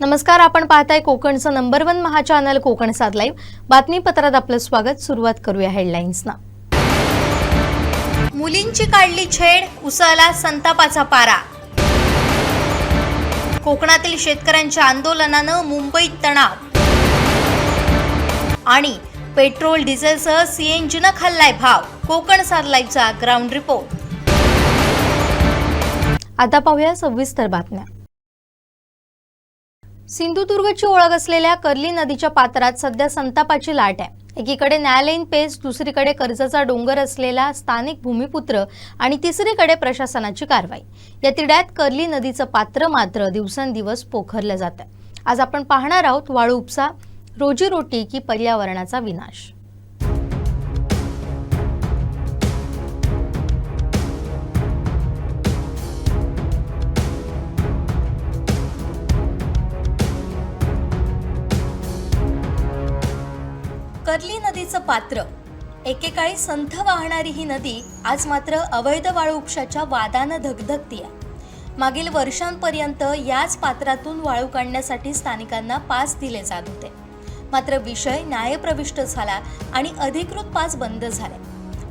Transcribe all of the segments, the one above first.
नमस्कार, आपण पाहताय कोकणचं नंबर 1 महा चॅनल कोकण सात लाईव्ह. बातमीपत्रात आपलं स्वागत. सुरुवात करूया हेडलाईन्सना. मुलींची काढली छेड, उसळला संतापाचा पारा. कोकणातील शेतकऱ्यांच्या आंदोलनानं मुंबईत तणाव. आणि पेट्रोल डिझेलसह सीएनजीनं खाल्लाय भाव. कोकण सात लाईव्हचा ग्राउंड रिपोर्ट. आता पाहूया सविस्तर बातम्या. सिंधुदुर्गची ओळख असलेल्या कर्ली नदीच्या पात्रात सध्या संतापाची लाट आहे. एकीकडे न्यायालयीन पेच, दुसरीकडे कर्जाचा डोंगर असलेला स्थानिक भूमिपुत्र आणि तिसरीकडे प्रशासनाची कारवाई. या तिढ्यात कर्ली नदीचं पात्र मात्र दिवसेंदिवस पोखरलं जात आहे. आज आपण पाहणार आहोत वाळू उपसा, रोजीरोटी की पर्यावरणाचा विनाश. कर्ली नदीचं पात्र. एकेकाळी संथ वाहणारी ही नदी आज मात्र अवैध वाळू उपशाच्या वादानं धगधगतीये. मागील वर्षांपर्यंत याच पात्रातून वाळू काढण्यासाठी स्थानिकांना पास दिले जात होते. मात्र विषय न्यायप्रविष्ट झाला आणि अधिकृत पास बंद झाले.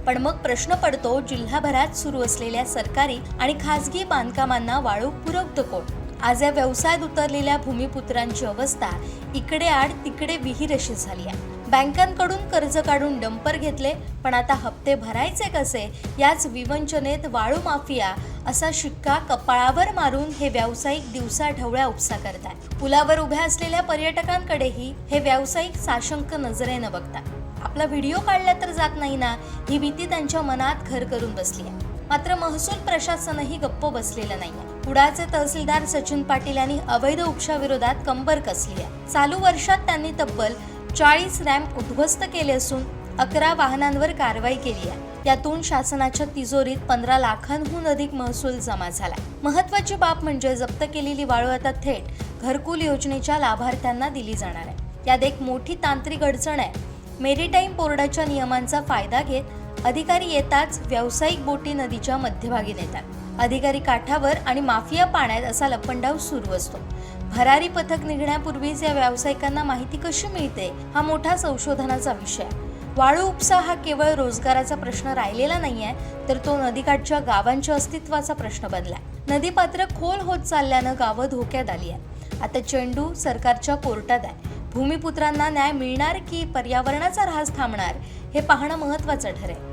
पण मग प्रश्न पडतो, जिल्हाभरात सुरू असलेल्या सरकारी आणि खासगी बांधकामांना वाळू पुरवतं कोण? आज या व्यवसायात उतरलेल्या भूमिपुत्रांची अवस्था इकडे आड तिकडे विहीर अशी झाली आहे. बँकांकडून कर्ज काढून डंपर घेतले, पण आता हप्ते भरायचे कसे याच विवंचनेत वाळू माफिया असा शिक्का कपाळावर मारून हे व्यावसायिक दिवसाढवळ्या उपसा करतात. पुलावर उभ्या असलेल्या पर्यटकांकडेही हे व्यावसायिक साशंक नजरेनं बघतात. आपला व्हिडिओ काढला तर जात नाही ना, ही भीती त्यांच्या मनात घर करून बसली आहे. मात्र महसूल प्रशासनही गप्प बसलेलं नाहीये. कुडाळचे तहसीलदार सचिन पाटील यांनी अवैध उपशाविरोधात कंबर कसली आहे. चालू वर्षात त्यांनी तब्बल 40 रॅम्प उद्ध्वस्त केले असून 11 वाहनांवर कारवाई केली आहे. यातून शासनाच्या तिजोरीत 15 लाखांहून अधिक महसूल जमा झाला. महत्त्वाची बाब म्हणजे जप्त केलेली वाळू आता थेट घरकुल योजनेच्या लाभार्थ्यांना दिली जाणार आहे. यात एक मोठी तांत्रिक अडचण आहे. मेरीटाईम बोर्डाच्या नियमांचा फायदा घेत अधिकारी येताच व्यावसायिक बोटी नदीच्या मध्यभागी नेतात. अधिकारी काठावर आणि माफिया पाण्यात असा लपंडाव सुरू असतो. भरारी पथक निघण्यापूर्वीच या व्यावसायिकांना माहिती कशी मिळते हा मोठा संशोधनाचा विषय. वाळू उपसा हा केवळ रोजगाराचा प्रश्न राहिलेला नाहीये, तर तो नदीकाठच्या गावांच्या अस्तित्वाचा प्रश्न बनलाय. नदीपात्र खोल होत चालल्यानं गावं धोक्यात आली आहे. आता चेंडू सरकारच्या कोर्टात आहे. भूमिपुत्रांना न्याय मिळणार की पर्यावरणाचा ऱ्हास थांबणार हे पाहणं महत्त्वाचं ठरेल.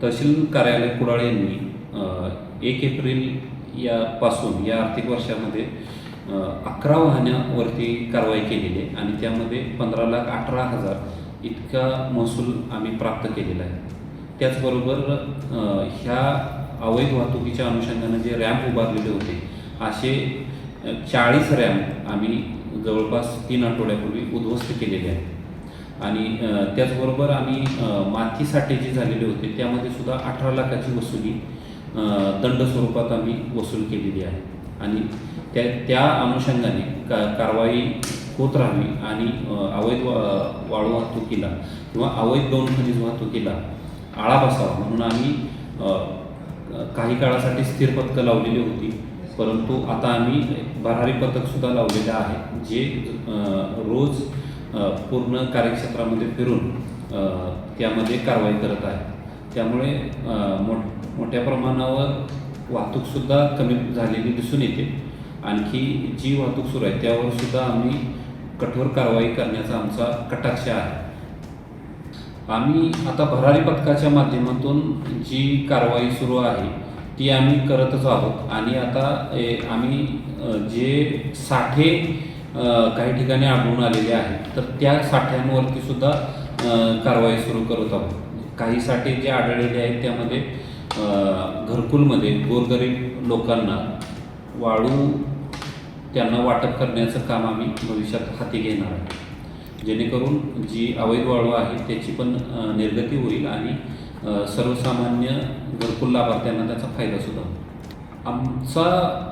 तहसील कार्यालय कुडाळ यांनी 1 एप्रिल यापासून या आर्थिक वर्षामध्ये 11 वाहनावरती कारवाई केलेली आहे आणि त्यामध्ये 15,18,000 इतका महसूल आम्ही प्राप्त केलेला आहे. त्याचबरोबर ह्या अवैध वाहतुकीच्या अनुषंगाने जे रॅम्प उभारलेले होते, असे 40 रॅम्प आम्ही जवळपास 3 आठवड्यापूर्वी उद्ध्वस्त केलेले आहेत. आणि त्याचबरोबर आम्ही माती साठे जे झालेले होते त्यामध्ये सुद्धा 18 लाखाची वसुली दंड स्वरूपात आम्ही वसूल केलेली आहे. आणि त्या अनुषंगाने कारवाई होत राहावी आणि अवैध वाळू वाहतुकीला किंवा अवैध गौण खनिज वाहतुकीला आळा बसावा म्हणून आम्ही काही काळासाठी स्थिर पथकं लावलेली होती. परंतु आता आम्ही भरारी पथकसुद्धा लावलेलं आहे, जे रोज पूर्ण कार्यक्षेत्रामध्ये फिरून त्यामध्ये कारवाई करत आहे. त्यामुळे मोठ्या प्रमाणावर वाहतूकसुद्धा कमी झालेली दिसून येते. आणखी जी वाहतूक सुरू आहे त्यावर सुद्धा आम्ही कठोर कारवाई करण्याचा आमचा कटाक्ष आहे. आम्ही आता भरारी पथकाच्या माध्यमातून जी कारवाई सुरू आहे ती आम्ही करतच आहोत. आणि आता आम्ही जे साठे काही ठिकाणी आढळून आलेले आहेत तर त्या साठ्यांवरती सुद्धा कारवाई सुरू करत आहोत. काही साठे जे आढळलेले आहेत त्यामध्ये घरकुलमध्ये गोरगरीब लोकांना वाळू त्यांना वाटप करण्याचं काम आम्ही भविष्यात हाती घेणार आहे, जेणेकरून जी अवैध वाळू आहे त्याची पण निर्गती होईल आणि सर्वसामान्य घरकुल लाभार्थ्यांना त्याचा फायदासुद्धा होईल. आमचा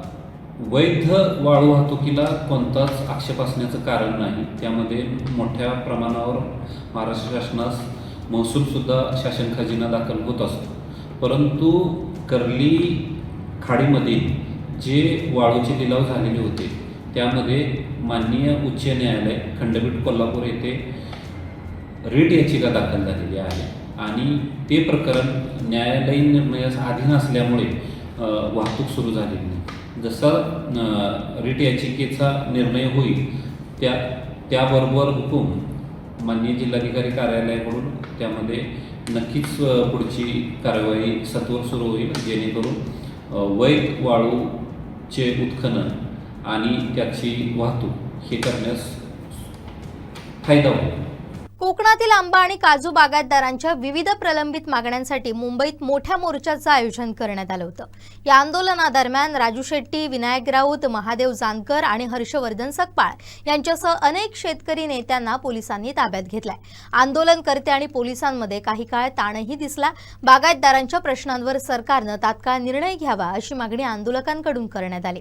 वैध वाळू वाहतुकीला कोणताच आक्षेप असण्याचं कारण नाही. त्यामध्ये मोठ्या प्रमाणावर महाराष्ट्र शासनास महसूलसुद्धा शासन खजिना दाखल होत असतो. परंतु कर्ली खाडीमध्ये जे वाळूचे लिलाव झालेले होते त्यामध्ये माननीय उच्च न्यायालय खंडपीठ कोल्हापूर येथे रिट याचिका दाखल झालेली आहे आणि ते प्रकरण न्यायालयीन निर्णयास अधीन असल्यामुळे वाहतूक सुरू झालेली नाही. जसा रिट याचिकेचा निर्णय होईल त्याबरोबर हुकूम माननीय जिल्हाधिकारी कार्यालयाकडून त्यामध्ये नक्कीच पुढची कारवाई सत्वर सुरू होईल, जेणेकरून वैध वाळूचे उत्खनन आणि त्याची वाहतूक हे करण्यास फायदा होईल. कोकणातील आंबा आणि काजू बागायतदारांच्या विविध प्रलंबित मागण्यांसाठी मुंबईत मोठ्या मोर्चाचं आयोजन करण्यात आलं होतं. या आंदोलनादरम्यान राजू शेट्टी, विनायक राऊत, महादेव जानकर आणि हर्षवर्धन सकपाळ यांच्यासह अनेक शेतकरी नेत्यांना पोलिसांनी ताब्यात घेतलाय. आंदोलनकर्ते आणि पोलिसांमध्ये काही काळ ताणही दिसला. बागायतदारांच्या प्रश्नांवर सरकारनं तात्काळ निर्णय घ्यावा अशी मागणी आंदोलकांकडून करण्यात आली.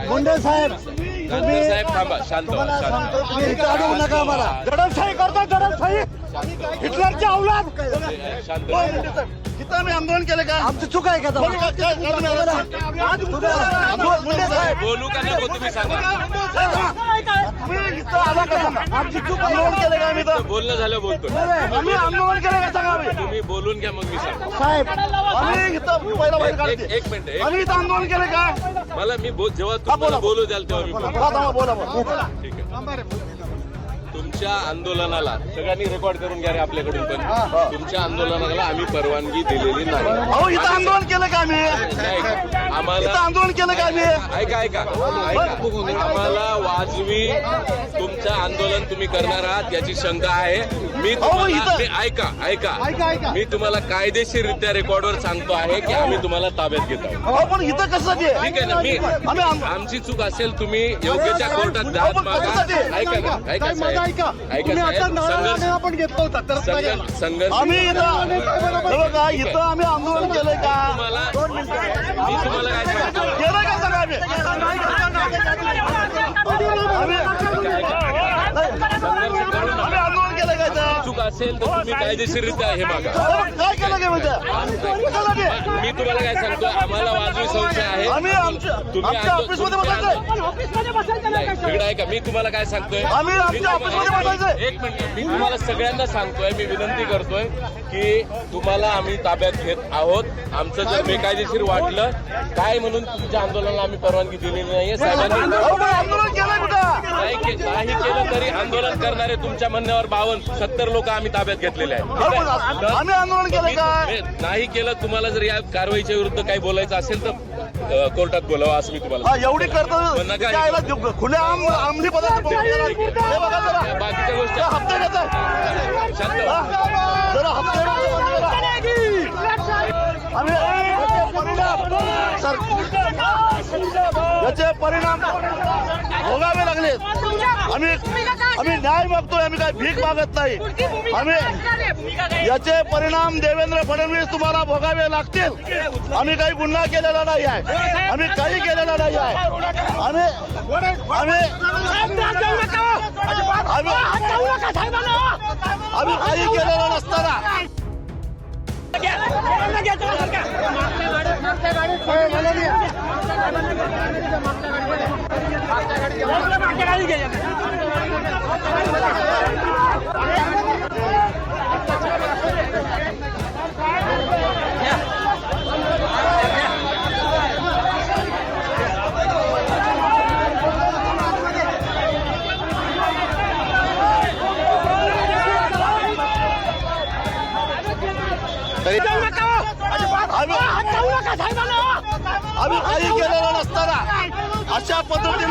मुंडे साहेब थांबा, शांत व्हा, शांत व्हा. तुम्ही इथं अडवू नका मला. दडपशाही करतो, दडपशाही. हिटलरची औलाद. शांत व्हा. इथं आम्ही आंदोलन केलं का? आमची चूक आहे का? मुंडे साहेब बोलू का नको तुम्ही सांगा. आमची चूक आंदोलन केलं का? आम्ही बोलणं झालं बोलतो. आम्ही आंदोलन केलं का सांगा. आम्ही तुम्ही बोलून घ्या मग मी सांगतो. साहेब आम्ही इथं पहिला बाहेर काढते. एक मिनिट आम्ही इथं आंदोलन केलं का? मला मी जेव्हा तुम्हाला बोलू द्याल तेव्हा मी बोलतो. बोला. ठीक आहे. तुमच्या आंदोलनाला सगळ्यांनी रेकॉर्ड करून घ्या रे आपल्याकडून पण. तुमच्या आंदोलनाला आम्ही परवानगी दिलेली नाही. अहो इथं आंदोलन केलं का आम्ही? नाही, आम्हाला इथं आंदोलन केलं का आम्ही? ऐका आम्हाला वाजवी तुमचं आंदोलन तुम्ही करणार आहात याची शंका आहे. मी ऐका मी तुम्हाला कायदेशीररित्या रेकॉर्डवर सांगतो आहे की आम्ही तुम्हाला ताब्यात घेत आहोत. अहो पण इथं कसं ते? ठीक आहे ना. मी आमची चूक असेल तुम्ही योग्य त्या कोर्टात दाद मागा. ऐका साहेब. आपण घेतला होता तर संघर्ष आम्ही इथं आम्ही आंदोलन केलंय का? मी तुम्हाला काय सांगतो. केलं का सगळं आम्ही आंदोलन केलं का इथं? चूक असेल तर तुम्ही कायदेशीररित्या हे मागा. काय केलं काय म्हणजे? मी तुम्हाला काय सांगतो, आम्हाला वाजवी संशय आहे. आम्ही आमच्या ऑफिसमध्ये बसायचं. इकडे ऐका, मी तुम्हाला काय सांगतोय. आम्ही आमच्या ऑफिसमध्ये बसायचं. एक मिनिट, मी तुम्हाला सगळ्यांना सांगतोय, मी विनंती करतोय की तुम्हाला आम्ही ताब्यात घेत आहोत. आमचं जर बेकायदेशीर वाटलं काय म्हणून तुमच्या आंदोलनाला आम्ही परवानगी दिलेली नाहीये. साहेबांनी आंदोलन केलंय कुठं? नाही केलं तरी आंदोलन करणारे तुमच्या म्हणण्यावर 52-70 लोक आम्ही ताब्यात घेतलेले आहेत. आम्ही आंदोलन केलंय का? नाही केलं, तुम्हाला जर या कारवाईच्या विरुद्ध काही बोलायचं असेल तर कोर्टात बोलावा असं मी तुम्हाला एवढी करतो खुल्या अंमली पदार्थ बाकीच्या गोष्टी हप्ते घेतात. शांत व्हा. जरा हप्ते याचे परिणाम भोगावे लागले. आम्ही न्याय मागतोय. आम्ही काय भीक मागत नाही. आम्ही याचे परिणाम देवेंद्र फडणवीस तुम्हाला भोगावे लागतील. आम्ही काही गुन्हा केलेला नाही आहे. आम्ही काही केलेला नाही आहे. आम्ही काही केलेलं नसताना आम्ही काही केलेलं नसताना अशा पद्धतीने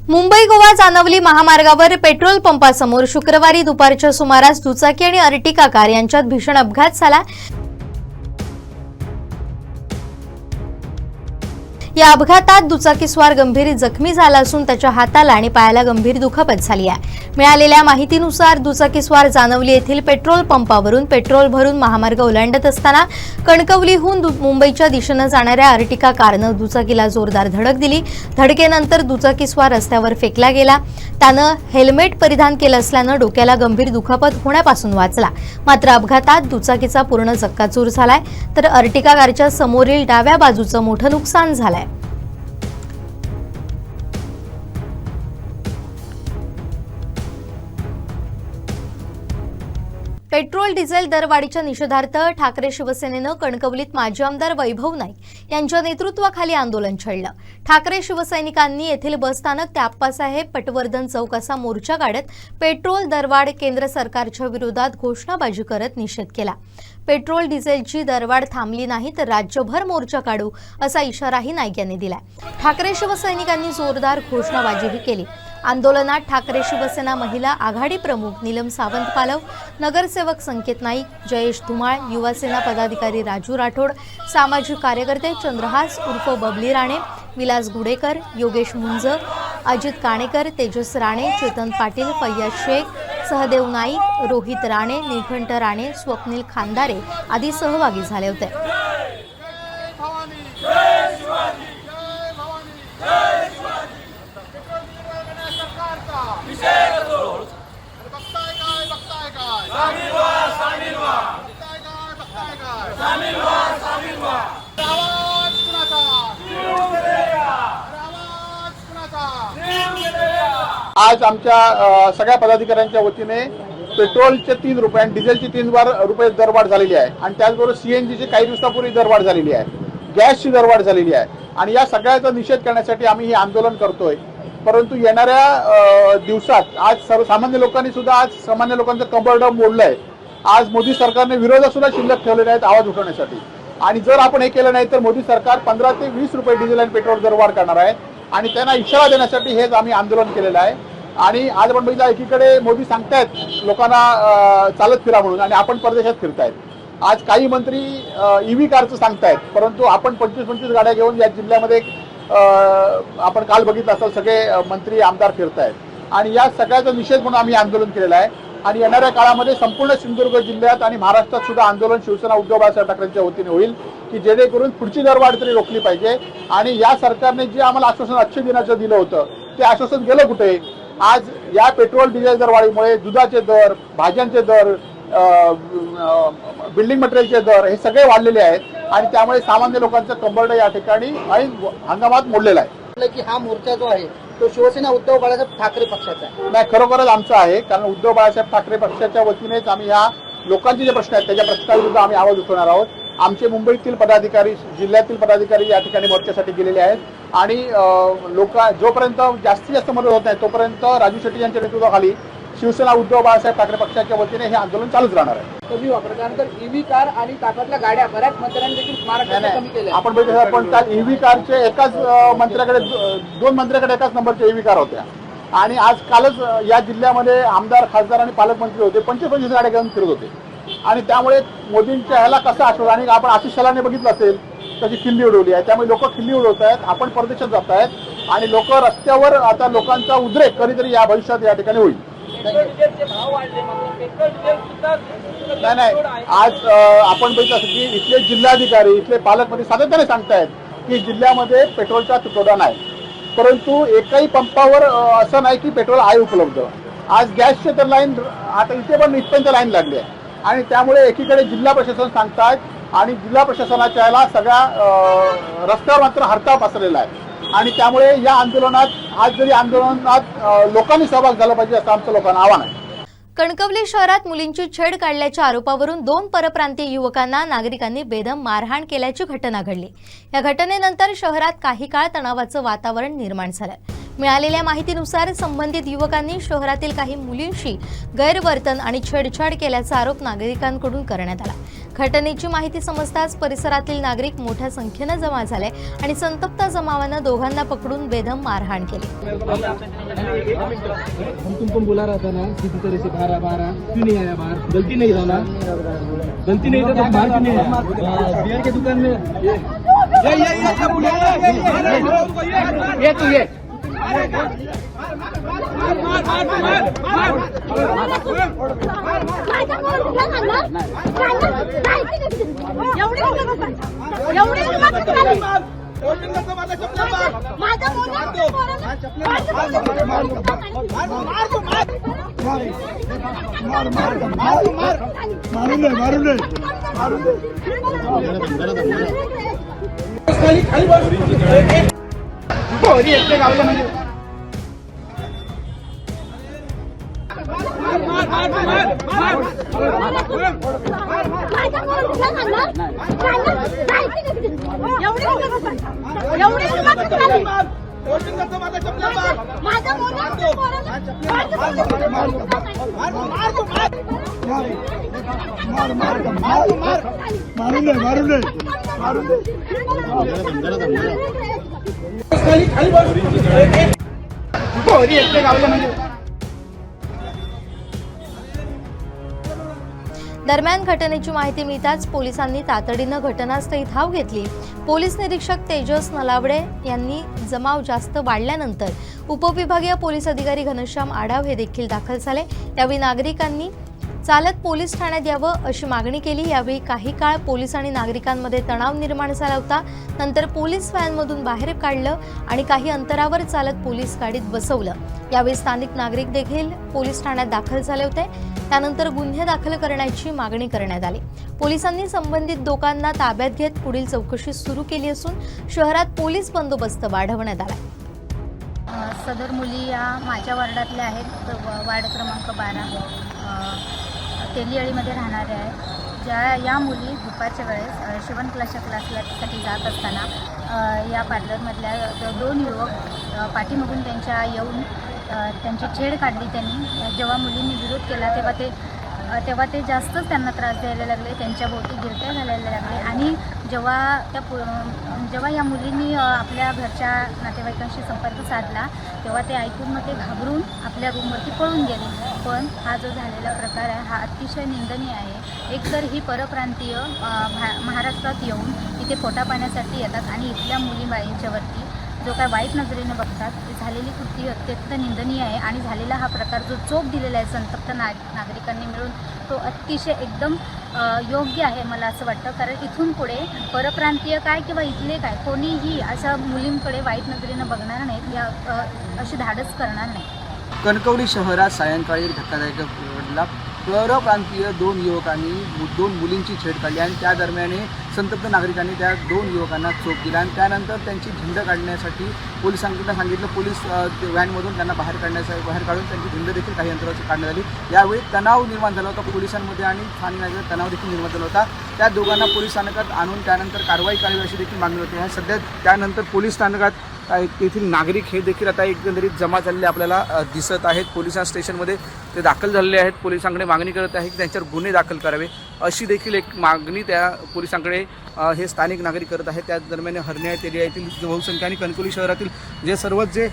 मुंबई गोवा जानवली महामार्गावर पेट्रोल पंपासमोर शुक्रवारी दुपारच्या सुमारास दुचाकी आणि अर्टिका कार यांच्यात भीषण अपघात झाला। या अपघातात दुचाकीस्वार गंभीर जखमी झाला असून त्याच्या हाताला आणि पायाला गंभीर दुखापत झाली आहे। मिळालेल्या माहितीनुसार दुचाकीस्वार जानवली येथील पेट्रोल पंपावरून पेट्रोल भरून महामार्ग ओलांडत असताना कणकवलीहून मुंबईच्या दिशेने जाणाऱ्या अर्टिका कारनं दुचाकीला जोरदार धडक दिली। धडकेनंतर दुचाकीस्वार रस्त्यावर फेकला गेला। त्यानं हेल्मेट परिधान केलं असल्यानं डोक्याला गंभीर दुखापत होण्यापासून वाचला। मात्र अपघातात दुचाकीचा पूर्ण चक्काचूर झालाय तर अर्टिका कारच्या समोरील डाव्या बाजूचं मोठं नुकसान झालंय। पेट्रोल डिझेल दरवाढीच्या निषेधार्थ ठाकरे शिवसेनेनं कणकवलीत माजी आमदार वैभव नाईक यांच्या नेतृत्वाखाली आंदोलन छेडलं। ठाकरे शिवसैनिकांनी येथील बसस्थानक ते आप्पासाहेब पटवर्धन चौक असा मोर्चा काढत पेट्रोल दरवाढ केंद्र सरकारच्या विरोधात घोषणाबाजी करत निषेध केला। पेट्रोल डिझेलची दरवाढ थांबली नाही तर राज्यभर मोर्चा काढू असा इशाराही नाईक यांनी दिलाय। ठाकरे शिवसैनिकांनी जोरदार घोषणाबाजीही केली। आंदोलनात ठाकरे शिवसेना महिला आघाडी प्रमुख नीलम सावंत पालव, नगरसेवक संकेत नाईक, जयेश धुमाळ, युवासेना पदाधिकारी राजू राठोड, सामाजिक कार्यकर्ते चंद्रहास उर्फ बबली राणे, विलास गुडेकर, योगेश मुंज, अजित काणेकर, तेजस राणे, चेतन पाटील, फैयाज शेख, सहदेव नाईक, रोहित राणे, निळकंठ राणे, स्वप्नील खांदारे आदी सहभागी झाले होते। आज आमच्या सगळ्या पदाधिकाऱ्यांच्या वतीने पेट्रोलचे 3 रुपये आणि डिझेलची 3 रुपये दरवाढ झालेली आहे आणि त्याचबरोबर सीएनजीची काही दिवसापूर्वी दरवाढ झालेली आहे, गॅसची दरवाढ झालेली आहे आणि या सगळ्याचा निषेध करण्यासाठी आम्ही हे आंदोलन करतोय। परंतु येणाऱ्या दिवसात आज सर्वसामान्य लोकांनी सुद्धा आज सामान्य लोकांचं कंबरडं मोडलंय। आज मोदी सरकारने विरोधात सुद्धा शिल्लक ठेवलेले आहेत आवाज उठवण्यासाठी आणि जर आपण हे केलं नाही तर मोदी सरकार 15 ते 20 रुपये डिझेल आणि पेट्रोल दरवाढ करणार आहे आणि त्यांना इशारा देण्यासाठी हेच आम्ही आंदोलन केलेलं आहे। आणि आज आपण बघितलं एकीकडे मोदी सांगतायत लोकांना चालत फिरा म्हणून आणि आपण परदेशात फिरतायत। आज काही मंत्री ईव्ही कारचं सांगतायत परंतु आपण 25-25 गाड्या घेऊन या जिल्ह्यामध्ये आपण काल बघितलं असेल सगळे मंत्री आमदार फिरतायत आणि या सगळ्याचा निषेध म्हणून आम्ही आंदोलन केलेलं आहे आणि येणाऱ्या काळामध्ये संपूर्ण सिंधुदुर्ग जिल्ह्यात आणि महाराष्ट्रात सुद्धा आंदोलन शिवसेना उद्धव बाळासाहेब ठाकरेंच्या वतीने होईल की जेणेकरून पुढची दरवाढ तरी रोखली पाहिजे आणि या सरकारने जे आम्हाला आश्वासन 800 दिनाचं दिलं होतं ते आश्वासन गेलं कुठे। आज या पेट्रोल डिझेल दरवाढीमुळे दुधाचे दर, भाज्यांचे दर, बिल्डिंग मटेरियलचे दर हे सगळे वाढलेले आहेत आणि त्यामुळे सामान्य लोकांचं कंबरडं या ठिकाणी ऐन हंगामात मोडलेला आहे। की हा मोर्चा जो आहे तो शिवसेना उद्धव बाळासाहेब ठाकरे पक्षाचा आहे? नाही, खरोखरच आमचा आहे, कारण उद्धव बाळासाहेब ठाकरे पक्षाच्या वतीनेच आम्ही ह्या लोकांचे जे प्रश्न आहेत त्याच्या प्रश्नाविरुद्ध आम्ही आवाज उठवणार आहोत। आमचे मुंबईतील पदाधिकारी, जिल्ह्यातील पदाधिकारी या ठिकाणी मोर्चासाठी गेलेले आहेत आणि जोपर्यंत जास्तीत जास्त मदत होत नाही तोपर्यंत राजू शेट्टी यांच्या नेतृत्वाखाली शिवसेना उद्धव बाळासाहेब ठाकरे पक्षाच्या वतीने हे आंदोलन चालूच राहणार आहे। कमी वापरल्यानंतर ईव्ही कार आणि ताकदल्या गाड्या बऱ्याच मंत्र्यांनी देखील महाराष्ट्रात कमी केल्या। आपण बघितलं आपण काल ईव्ही कारचे एकाच मंत्र्याकडे 2 मंत्र्याकडे एकाच नंबरच्या ईव्ही कार होत्या आणि आज कालच या जिल्ह्यामध्ये आमदार, खासदार आणि पालकमंत्री होते 25-25 गाड्या घेऊन फिरत होते आणि त्यामुळे मोदींच्या ह्याला कसं आश्वासन आणि आपण आशिष शेलारने बघितलं असेल त्याची खिल्ली उडवली आहे, त्यामुळे लोक खिल्ली उडवत आहेत, आपण परदेशात जात आहेत आणि लोक रस्त्यावर आता लोकांचा उद्रेक कधीतरी या भविष्यात या ठिकाणी होईल। नाही, आज आपण बघितलं असेल की इथले जिल्हाधिकारी, इथले पालकमंत्री सातत्याने सांगतायत की जिल्ह्यामध्ये पेट्रोलचा तुटवडा नाही, परंतु एकही पंपावर असं नाही की पेट्रोल आहे उपलब्ध। आज गॅसचे तर लाईन आता इथे पण इथपर्यंत लाईन लागली आहे आणि त्यामुळे एकीकडे जिल्हा प्रशासन सांगतायत आणि जिल्हा प्रशासनाच्या याला सगळ्या रस्त्यावर मात्र हरताळ पसरलेला आहे आणि त्यामुळे या आंदोलनात आज जरी आंदोलनात लोकांनी सहभाग झाला पाहिजे असं आमचं लोकांना आव्हान आहे। कणकवली शहरात मुलींची छेड काढल्याच्या आरोपावरून 2 परप्रांतीय युवकांना नागरिकांनी बेदम मारहाण केल्याची घटना घडली। या घटनेनंतर शहरात काही काळ तणावाचं वातावरण निर्माण झालं। मिळालेल्या माहितीनुसार संबंधित युवकांनी शहरातील काही मुलींशी गैरवर्तन आणि छेडछाड केल्याचा आरोप नागरिकांकडून करण्यात आला। घटनेची माहिती समजताच परिसरातील नागरिक मोठ्या संख्येने जमा झाले आणि संतप्त जमावानं दोघांना पकडून बेदम मारहाण केली। हम तुमको बुला रहा था ना किसी तरह से बाहर क्यों नहीं आया? बाहर गलती नहीं था ना, गलती नहीं था तो बाहर क्यों नहीं आया? बियर की दुकान में ये तू ये दरम्यान घटनेची माहिती मिळताच पोलिसांनी तातडीनं घटनास्थळी धाव घेतली। पोलीस निरीक्षक तेजस नलावडे यांनी जमाव जास्त वाढल्यानंतर उपविभागीय पोलीस अधिकारी घनश्याम आढाव हे देखील दाखल झाले। यावेळी नागरिकांनी चालत पोलीस ठाण्यात यावं अशी मागणी केली। यावेळी काही काळ पोलीस आणि नागरिकांमध्ये तणाव निर्माण झाला होता। नंतर पोलीस व्हॅनमधून बाहेर काढलं आणि काही अंतरावर चालत पोलीस गाडीत बसवलं। यावेळी स्थानिक नागरिक देखील पोलीस ठाण्यात दाखल झाले होते। त्यानंतर गुन्हे दाखल करण्याची मागणी करण्यात आली। पोलिसांनी संबंधित दोघांना ताब्यात घेत पुढील चौकशी सुरू केली असून शहरात पोलीस बंदोबस्त वाढवण्यात आला। सदर मुली या माझ्या वार्डातल्या आहेत, वार्ड क्रमांक 12 तेलियाळीमध्ये राहणाऱ्या आहेत। या मुली दुपारच्या वेळेस शिवण क्लाससाठी जात असताना या पार्लरमधल्या 2 युवक पाठीमागून त्यांच्या येऊन त्यांची छेड काढली त्यांनी। जेव्हा मुलींनी विरोध केला तेव्हा ते जास्तच त्यांना त्रास द्यायला लागले, त्यांच्या भोवती गिरट्या घालायला लागले आणि जेव्हा या मुलींनी आपल्या घरच्या नातेवाईकांशी संपर्क साधला तेव्हा ते ऐकून मग ते घाबरून आपल्या रूमवरती पळून गेले। पण हा जो झालेला प्रकार आहे हा अतिशय निंदनीय आहे। एकतर ही परप्रांतीय महाराष्ट्रात येऊन इथे पोटा पाण्यासाठी येतात आणि इथल्या मुलीबाईंच्यावरती जो काय वाईट नजरेने बघतात, झालेली कृती अत्यंत निंदनीय आहे आणि झालेला हा प्रकार जो चोप दिलेला आहे संतप्त नागरिकांनी मिळून तो अतिशय एकदम योग्य आहे मला असं वाटतं। कारण इथून पुढे परप्रांतीय काय किंवा इथले काय कोणीही अशा मुलींकडे वाईट नजरेनं बघणार नाहीत, या अशी धाडस करणार नाही। कणकवली शहरात सायंकाळी एक धक्कादायक घडला। परप्रांतीय 2 युवकांनी 2 मुलींची छेड काढली आणि त्या दरम्यान संतप्त नागरिकांनी त्या 2 युवकांना चोप दिला आणि त्यानंतर त्यांची झिंड काढण्यासाठी पोलिसांना सांगितलं। पोलीस व्हॅनमधून त्यांना बाहेर काढून त्यांची झिंड देखील काही अंतरावरची काढण्यात आली। यावेळी तणाव निर्माण झाला होता पोलिसांमध्ये आणि स्थानिक नागरिक तणाव देखील निर्माण झाला होता। त्या दोघांना पोलीस स्थानकात आणून त्यानंतर कारवाई करावी अशी देखील मागणी होती। ह्या सध्या त्यानंतर पोलीस स्थानकात येथील नागरिक हे देखील आता एकंदरीत जमा झालेले आपल्याला दिसत आहेत। पोलिसां स्टेशनमध्ये ते दाखल झालेले आहेत। पोलिसांकडे मागणी करत आहे की त्यांच्यावर गुन्हे दाखल करावे अशी देखील एक मागणी त्या पोलिसांकडे हे स्थानिक नागरिक करत आहेत। त्या दरम्यान हरण्या तेलिया येथील बहुसंख्य आणि कणकवली शहरातील जे सर्वच जे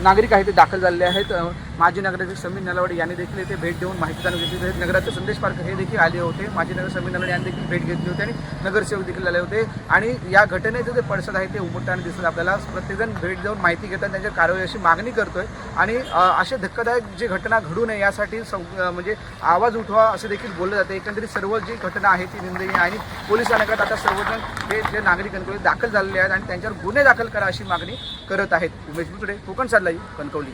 नागरिक आहेत ते दाखल झालेले आहेत। माजी नगराध्यक्ष समीर नलावडे यांनी देखील येथे भेट देऊन माहिती जाणून घेतली। नगराध्यक्ष संदेश पारकर हे देखील आले होते। माजी नगर समीर नलावडे यांनी देखील भेट घेतली होती आणि नगरसेवक देखील आले होते आणि या घटनेचे जे पडसाद आहे ते उमटताना दिसत आपल्याला। प्रत्येकजण भेट देऊन माहिती घेतात, त्यांच्यावर कारवाई अशी मागणी करतोय आणि अशा धक्कादायक जी घटना घडू नये यासाठी म्हणजे आवाज उठवा असे देखील बोललं जाते। एकंदरीत सर्व जी घटना आहे ती निंदनीय आणि पोलीस स्थानकात आता सर्वजण हे जे नागरिकांकडे दाखल झालेले आहेत आणि त्यांच्यावर गुन्हे दाखल करा अशी मागणी करत आहेत। उमेश बुचडे, कोकणसाद लाईव्ह, कणकवली।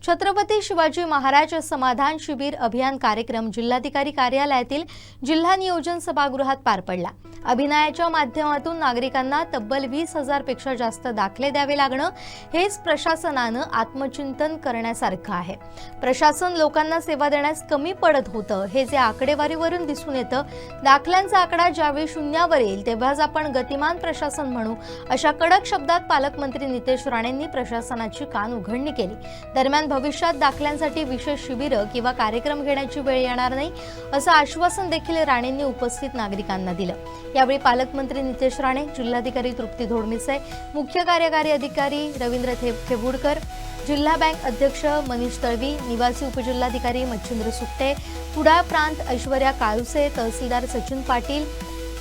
छत्रपती शिवाजी महाराज समाधान शिबिर अभियान कार्यक्रम जिल्हाधिकारी कार्यालयातील जिल्हा नियोजन सभागृहात पार पडला। अभिनयाच्या माध्यमातून नागरिकांना तब्बल 20,000 पेक्षा जास्त दाखले द्यावे लागणं हेच प्रशासनानं आत्मचिंतन करण्यासारखं आहे. प्रशासन लोकांना सेवा देण्यास कमी पडत होतं हे जे आकडेवारीवरून दिसून येतं. दाखल्यांचा आकडा ज्यावेळी शून्यावर येईल तेव्हाच आपण गतिमान प्रशासन म्हणू, अशा कडक शब्दात पालकमंत्री नितेश राणेंनी प्रशासनाची कान उघडणी केली. दरम्यान भविष्यात दाखल्यांसाठी विशेष शिबिरं किंवा कार्यक्रम घेण्याची वेळ येणार नाही असं आश्वासन देखील राणेंनी उपस्थित नागरिकांना दिलं. यावेळी पालकमंत्री नितेश राणे, जिल्हाधिकारी तृप्ती धोडमिसे, मुख्य कार्यकारी अधिकारी रवींद्र खेबुडकर, जिल्हा बँक अध्यक्ष मनीष तळवी, निवासी उपजिल्हाधिकारी मच्छिंद्र सुट्टे, कुडाळ प्रांत ऐश्वर्या काळुसे, तहसीलदार सचिन पाटील,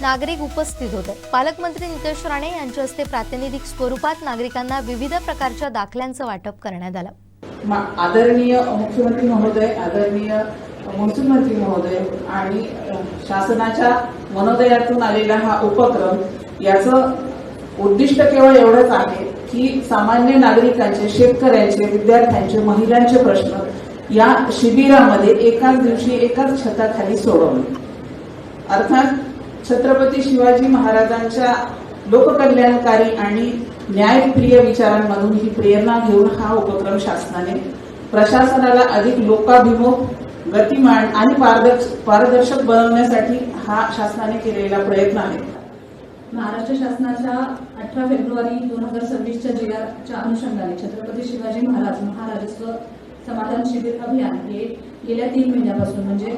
नागरिक उपस्थित होते. पालकमंत्री नितेश राणे यांच्या हस्ते प्रातिनिधिक स्वरूपात नागरिकांना विविध प्रकारच्या दाखल्यांचं वाटप करण्यात आलं. आदरणीय मुख्यमंत्री महोदय, आदरणीय महसूल मंत्री महोदय आणि शासनाच्या मनोदयातून आलेला हा उपक्रम, याचं उद्दिष्ट केवळ एवढंच आहे की सामान्य नागरिकांचे, शेतकऱ्यांचे, विद्यार्थ्यांचे, महिलांचे प्रश्न या शिबिरामध्ये एकाच दिवशी एकाच छताखाली सोडवणे. अर्थात छत्रपती शिवाजी महाराजांच्या लोककल्याणकारी आणि न्यायप्रिय विचारांमधून ही प्रेरणा घेऊन हा उपक्रम शासनाने प्रशासनाला अधिक लोकाभिमुख, गतिमान आणि पारदर्शक बनवण्यासाठी हा शासनाने केलेला प्रयत्न आहे. महाराष्ट्र शासनाच्या 18 फेब्रुवारी 2026च्या जिल्ह्याच्या अनुषंगाने छत्रपती शिवाजी महाराज महाराजस्व समाधान शिबिर अभियान हे गेल्या 3 महिन्यापासून म्हणजे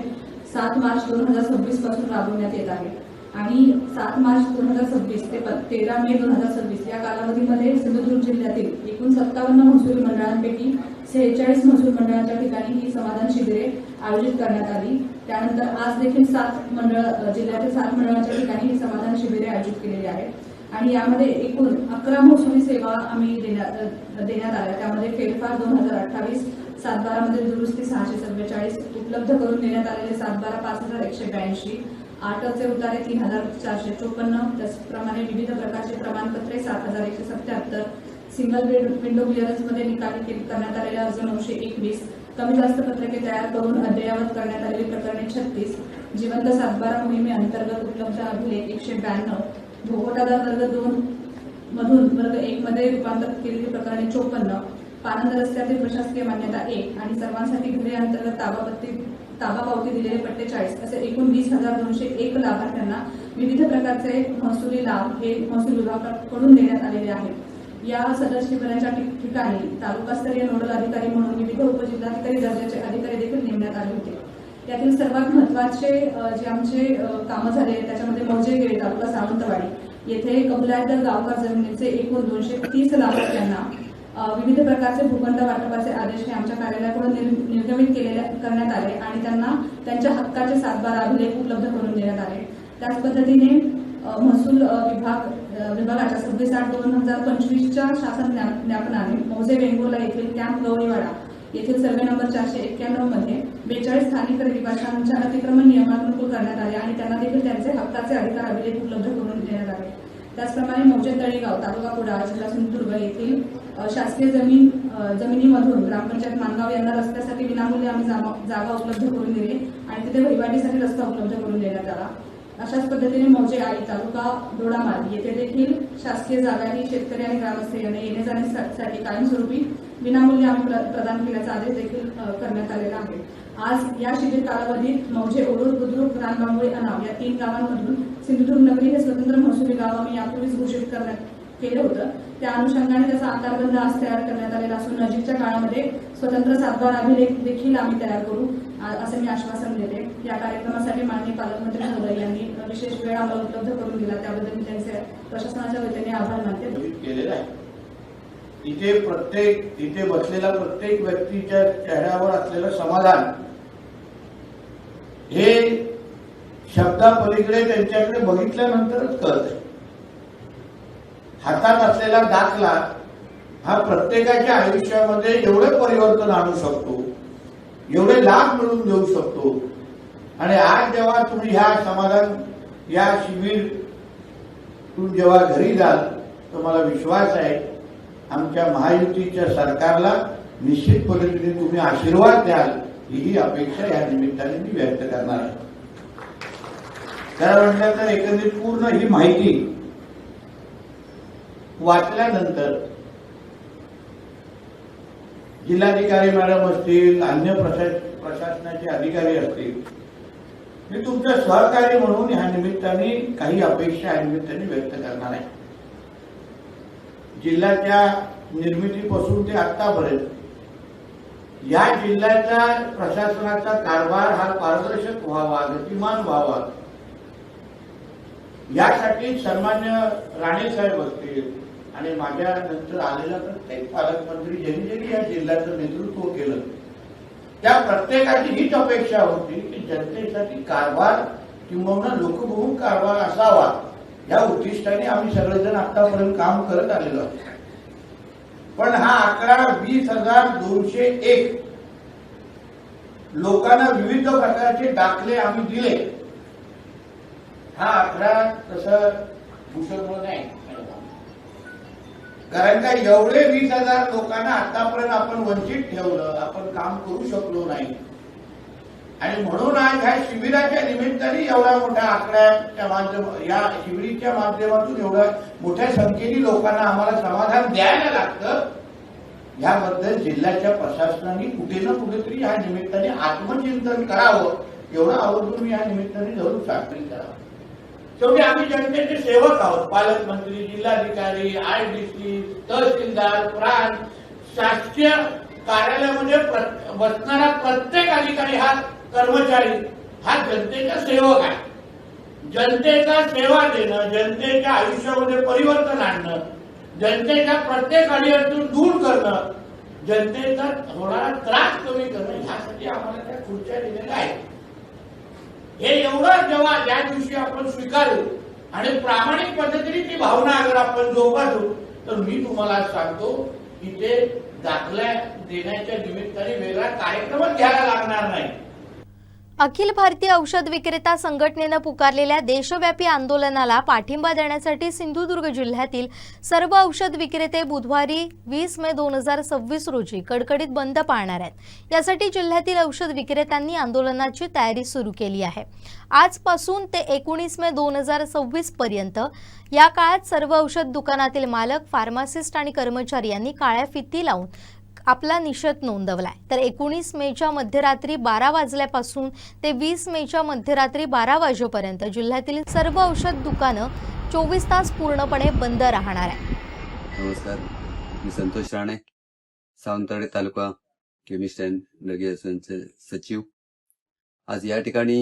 7 मार्च 2026 पासून राबवण्यात येत आहे. आणि 7 मार्च 2026 ते 13 मे 2026 या कालावधीमध्ये सिंधुदुर्ग जिल्ह्यातील एकूण 57 महसूल मंडळांपैकी 46 महसूल मंडळांच्या ठिकाणी ही समाधान शिबिरे आयोजित करण्यात आली. त्यानंतर आज देखील 7 मंडळ जिल्ह्यातील 7 मंडळांच्या ठिकाणी ही समाधान शिबिरे आयोजित केलेली आहेत. आणि यामध्ये एकूण 11 महसुली सेवा आम्ही देण्यात आल्या. त्यामध्ये फेरफार 2028, 7/12 दुरुस्ती 644, उपलब्ध करून देण्यात आलेले 7/12 5182, 8चे उतारे 3454, त्याचप्रमाणे विविध प्रकारचे प्रमाणपत्रे 7177, सिंगल विंडो क्लिअरन्समध्ये निकाली करण्यात आलेले अर्ज 921, कमी जास्त पत्रके तयार करून अद्ययावत करण्यात आलेली प्रकरणे 36, जिवंत 7/12 मोहिमेअंतर्गत उपलब्ध अभिलेख 192, भोगोटादार वर्ग 2 मधून वर्ग 1 मध्ये रूपांतरित केलेली प्रकरणे 54, पानंद रस्त्यातील प्रशासकीय मान्यता 1 आणि सर्वांसाठी घरे अंतर्गत ताबा पावती दिलेले 45 असे एकूण 20,201 लाभार्थ्यांना विविध प्रकारचे महसुली लाभ हे महसूल विभागाकडून देण्यात आलेले आहेत. या सदर शिबिराच्या ठिकाणी तालुकास्तरीय नोडल अधिकारी म्हणून विविध उपजिल्हाधिकारी दर्जाचे अधिकारी देखील नेमण्यात आले होते. यातील सर्वात महत्त्वाचे जे आमचे कामं झाले त्याच्यामध्ये मौजेगेळे तालुका सावंतवाडी येथे कबुलायत गावकार जमिनीचे एकूण 230 लाभार्थ्यांना विविध प्रकारचे भूखंड वाटपाचे आदेश हे आमच्या कार्यालयाकडून निर्गमित करण्यात आले आणि त्यांना त्यांच्या हक्काचे 7/12 अभिलेख उपलब्ध करून देण्यात आले. त्याच पद्धतीने महसूल विभागाच्या 26/8/2025च्या शासन ज्ञापनाने मौजे वेंगुर्ला येथील कॅम्प गवळीवाडा येथील सर्वे नंबर 491 मध्ये 42 स्थानिक रहिवाशांच्या अतिक्रमण नियमानुकूल करण्यात आले आणि त्यांना देखील त्यांचे हक्काचे अधिकार अभिलेख उपलब्ध करून देण्यात आले. त्याचप्रमाणे मौजे तळेगाव तालुका कुडाळ जिल्हा सिंधुदुर्ग येथील शासकीय जमिनीमधून ग्रामपंचायत मानगाव यांना रस्त्यासाठी विनामूल्य आम्ही जागा उपलब्ध करून दिली आणि तिथे वहिवाटीसाठी रस्ता उपलब्ध करून देण्यात आला. अशाच पद्धतीने मौजे आई तालुका दोडामार्ग येथे देखील शासकीय जागा ही शेतकरी आणि ग्रामस्थ यांना येणे जाण्यासाठी कायमस्वरूपी विनामूल्य आम्ही प्रदान केल्याचा आदेश देखील करण्यात आलेला आहे. आज या शिबिर कालावधीत मौजे, ओरूड, बुद्रुक, रानबांबोळी, अनाव या 3 गावांमधून सिंधुदुर्ग नगरी हे स्वतंत्र महसुली गाव आम्ही यापूर्वीच घोषित केलं होतं. त्या अनुषंगाने त्याचा आकारबंद आज तयार करण्यात आलेला असून नजीकच्या काळामध्ये स्वतंत्र 7/12 अभिलेख देखील आम्ही तयार करू असे मी आश्वासन देते. या कार्यक्रमासाठी माननीय पालकमंत्री महोदय यांनी विशेष वेळ आम्हाला उपलब्ध करून दिला त्याबद्दल मी त्यांचे प्रशासनाच्या वतीने आभार मानते. इथे बसलेला प्रत्येक व्यक्तीच्या चेहऱ्यावर असलेलं समाधान हे शब्दापलीकडे त्यांच्याकडे बघितल्यानंतरच कळत. हातात असलेला दाखला हा प्रत्येकाच्या आयुष्यामध्ये एवढं परिवर्तन आणू शकतो, एवढे लाभ मिळवून देऊ शकतो. आणि आज जेव्हा तुम्ही ह्या समाधान या शिबिर जेव्हा घरी जाल तर मला विश्वास आहे आमच्या महायुतीच्या सरकारला निश्चित पद्धतीने तुम्ही आशीर्वाद द्याल ही अपेक्षा या निमित्ताने मी व्यक्त करणार आहे. खरं म्हटलं तर एकंदरीत पूर्ण ही माहिती वाचल्यानंतर जिल्हाधिकारी मॅडम असतील, अन्य प्रशासनाचे अधिकारी असतील, मी तुमचं सहकारी म्हणून ह्या निमित्ताने काही अपेक्षा या निमित्ताने व्यक्त करणार आहे. जिल्ह्याच्या निर्मितीपासून ते आतापर्यंत या जिल्ह्याच्या प्रशासनाचा कारभार हा पारदर्शक व्हावा, गतिमान व्हावा, यासाठी सन्मान्य राणेसाहेब असतील आणि माझ्या नंतर आलेला प्रत्येक पालकमंत्री ज्यांनी ज्यांनी या जिल्ह्याचं नेतृत्व केलं, त्या प्रत्येकाची हीच अपेक्षा होती की जनतेसाठी कारभार किंवा लोकबहुल कारभार असावा, या उद्दिष्टाने आम्ही सगळेजण आतापर्यंत काम करत आलेलो आहोत. पण हा आकडा 20,201 लोकांना विविध प्रकारचे दाखले आम्ही दिले, हा आकडा तसं भूषण नाही. कारण का एवढे 20,000 लोकांना आतापर्यंत आपण वंचित ठेवलं, आपण काम करू शकलो नाही. आणि म्हणून आज ह्या शिबिराच्या निमित्ताने एवढा मोठा आकड्याच्या या शिबिरीच्या माध्यमातून एवढ्या मोठ्या संख्येने लोकांना आम्हाला समाधान द्यायला लागतं. याबद्दल जिल्ह्याच्या प्रशासनाने कुठे ना कुठेतरी या निमित्ताने आत्मचिंतन करावं, एवढं आवर्जून या निमित्ताने जरूर साजरी करावं. शेवटी आम्ही जनतेचे सेवक आहोत. पालकमंत्री, जिल्हाधिकारी, IDC, तहसीलदार, प्रांत, शासकीय कार्यालयामध्ये बसणारा प्रत्येक अधिकारी हा कर्मचारी हा जनतेचा सेवक आहे. जनतेचा सेवा देणं, जनतेच्या आयुष्यामध्ये परिवर्तन आणणं, जनतेच्या प्रत्येक अडीअडचण दूर करणं, जनतेचा होणारा त्रास कमी करणं, ह्यासाठी आम्हाला त्या खुर्च्या दिलेल्या आहेत. हे एवढं जेव्हा ज्या दिवशी आपण स्वीकारू आणि प्रामाणिक पद्धतीने ती भावना अगर आपण जोपासू, तर मी तुम्हाला सांगतो की ते दाखला देण्याच्या निमित्ताने वेगळा कार्यक्रमच घ्यायला लागणार नाही. अखिल भारतीय औषध विक्रेता संघटनेनं पुकारलेल्या देशव्यापी आंदोलनाला पाठिंबा देण्यासाठी सिंधुदुर्ग जिल्ह्यातील सर्व औषध विक्रेते बुधवारी 20 मे 2026 रोजी कडकडीत बंद पाळणार आहेत. यासाठी जिल्ह्यातील औषध विक्रेत्यांनी आंदोलनाची तयारी सुरू केली आहे. आजपासून ते 19 मे 2026 पर्यंत या काळात सर्व औषध दुकानातील मालक, फार्मासिस्ट आणि कर्मचारी यांनी काळ्या फिती लावून आपला निषेध नोंदवलाय. तर 19 मेच्या मध्यरात्री 12 वाजल्यापासून ते 20 मेच्या मध्यरात्री 12 वाजेपर्यंत जिल्ह्यातील सर्व औषध दुकानं 24 तास पूर्णपणे बंद राहणार आहे. नमस्कार, मी संतोष राणे, सावंतवाडी तालुका केमिस्ट अँड ड्रग असोसिएशनचे सचिव. आज या ठिकाणी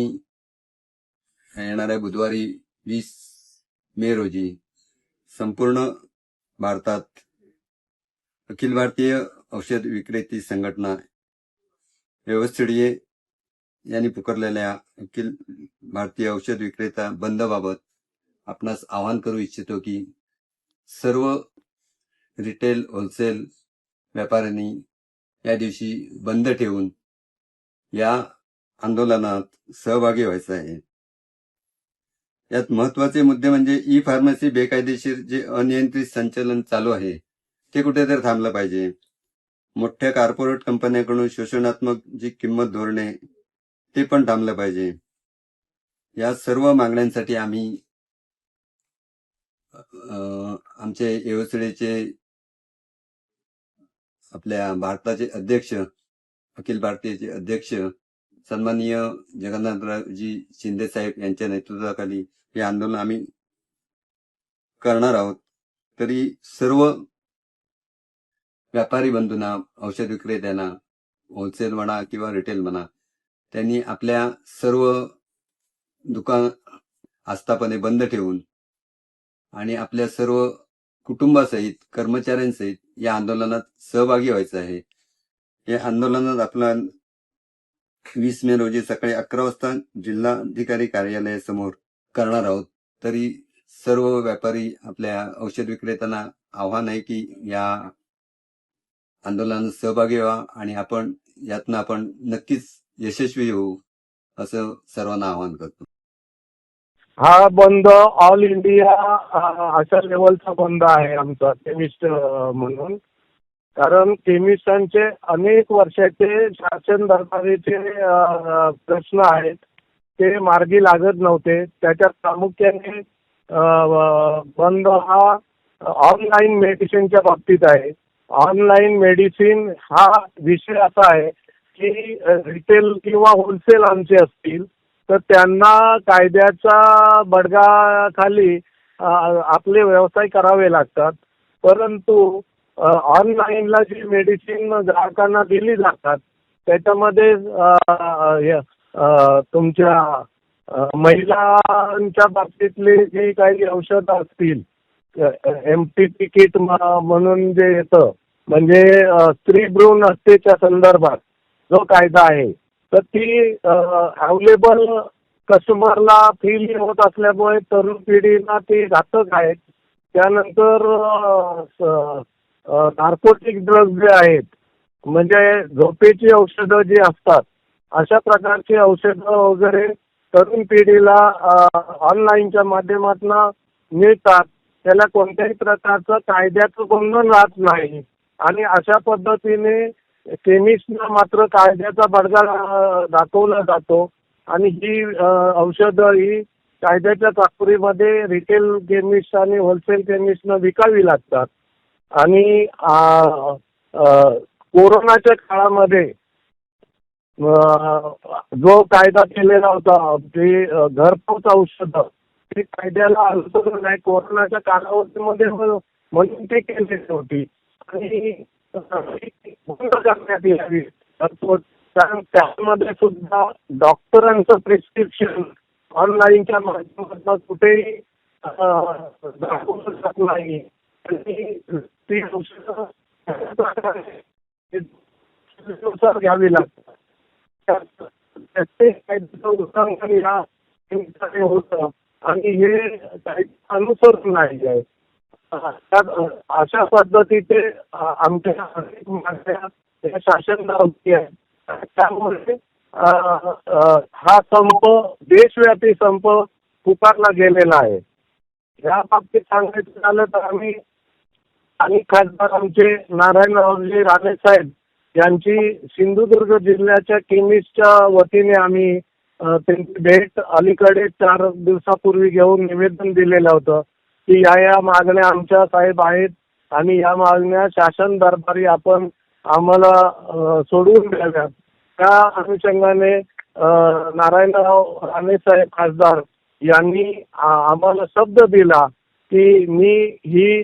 येणाऱ्या बुधवारी 20 मे रोजी संपूर्ण भारतात अखिल भारतीय औषध विक्रेती संघटना व्यवस्थितीय यांनी पुकारलेल्या अखिल भारतीय औषध विक्रेता बंदबाबत आपणास आवाहन करू इच्छितो की सर्व रिटेल होलसेल व्यापाऱ्यांनी या दिवशी बंद ठेवून या आंदोलनात सहभागी व्हायचं आहे. यात महत्वाचे मुद्दे म्हणजे ई फार्मसी बेकायदेशीर जे अनियंत्रित संचलन चालू आहे ते कुठेतरी थांबलं पाहिजे. मोठ्या कॉर्पोरेट कंपन्यांकडून शोषणात्मक जी किंमत धोरणे ते पण थांबलं पाहिजे. या सर्व मागण्यांसाठी आम्ही आमचे येवसडेचे आपल्या भारताचे अध्यक्ष, अखिल भारतीयचे अध्यक्ष सन्माननीय जगन्नाथरावजी शिंदे साहेब यांच्या नेतृत्वाखाली हे आंदोलन आम्ही करणार आहोत. तरी सर्व व्यापारी बंधूंना, औषध विक्रेत्यांना, होलसेल म्हणा किंवा रिटेल म्हणा, त्यांनी आपल्या सर्व दुकान आस्थापने बंद ठेवून आणि आपल्या सर्व कुटुंबासहित, कर्मचाऱ्यांसहित या आंदोलनात सहभागी व्हायचं आहे. या आंदोलनात आपला 20 मे रोजी सकाळी 11 वाजता जिल्हाधिकारी कार्यालयासमोर करणार आहोत. तरी सर्व व्यापारी, आपल्या औषध विक्रेत्यांना आव्हान आहे की या आंदोलनात सहभागी व्हा आणि यातनं आपण नक्कीच यशस्वी होऊ असं सर्वांना आवाहन करतो. हा बंद ऑल इंडिया अशा लेवलचा बंद आहे आमचा केमिस्ट म्हणून. कारण केमिस्टांचे अनेक वर्षाचे शासन दरबारीचे प्रश्न आहेत ते मार्गी लागत नव्हते. त्याच्यात प्रामुख्याने बंद हा ऑनलाईन मेडिसिनच्या बाबतीत आहे. ऑनलाईन मेडिसिन हा विषय असा आहे की रिटेल किंवा होलसेल आमचे असतील तर त्यांना कायद्याच्या बडगाखाली आपले व्यवसाय करावे लागतात. परंतु ऑनलाईनला जी मेडिसिन ग्राहकांना दिली जातात त्याच्यामध्ये तुमच्या महिलांच्या बाबतीतली जी काही औषधं असतील, MTP किट म्हणून जे येतं, म्हणजे स्त्री भ्रूण हत्येच्या संदर्भात जो कायदा आहे तर ती अवेलेबल कस्टमरला फ्रीली होत असल्यामुळे तरुण पिढीला ती घातक आहेत. त्यानंतर नार्कोटिक ड्रग्ज जे आहेत, म्हणजे झोपेची औषधं जी असतात, अशा प्रकारची औषधं वगैरे तरुण पिढीला ऑनलाईनच्या माध्यमातून मिळतात. त्याला कोणत्याही प्रकारचं कायद्याचं बंधन राहत नाही आणि अशा पद्धतीने केमिस्टला मात्र कायद्याचा बडगा दाखवला जातो आणि ही औषधं ही कायद्याच्या चाकोरीमध्ये रिटेल केमिस्ट आणि होलसेल केमिस्टनं विकावी लागतात. आणि कोरोनाच्या काळामध्ये जो कायदा केलेला होता ते घरपोच औषधं, ते कायद्याला अनुसरून नाही, कोरोनाच्या कालावधीमध्ये म्हणून ते केलेली होती आणि बंद करण्यात यावी घरपोच. कारण त्यामध्ये सुद्धा डॉक्टरांचं प्रिस्क्रिप्शन ऑनलाईनच्या माध्यमातून कुठेही दाखवलं जात नाही आणि ती औषधं नुसार घ्यावी लागतात. कायद्याचं उल्लंघन या निमित्ताने होतं आणि हे कायदा अनुसरण नाही आहे. अशा पद्धतीचे आमच्या अनेक मागण्या शासनावरती आहेत. त्यामुळे हा संप देशव्यापी संप पुकारला गेलेला आहे. या बाबतीत सांगायचं झालं तर आम्ही अनेक खासदार आमचे नारायणरावजी राणे साहेब यांची सिंधुदुर्ग जिल्ह्याच्या केमिस्टच्या वतीने आम्ही त्यांची भेट अलीकडे 4 दिवसापूर्वी घेऊन निवेदन दिलेलं होतं की या मागण्या आमच्या साहेब आहेत आणि या मागण्या शासन दरबारी आपण आम्हाला सोडवून द्याव्यात. त्या अनुषंगाने नारायणराव राणे साहेब खासदार यांनी आम्हाला शब्द दिला की मी ही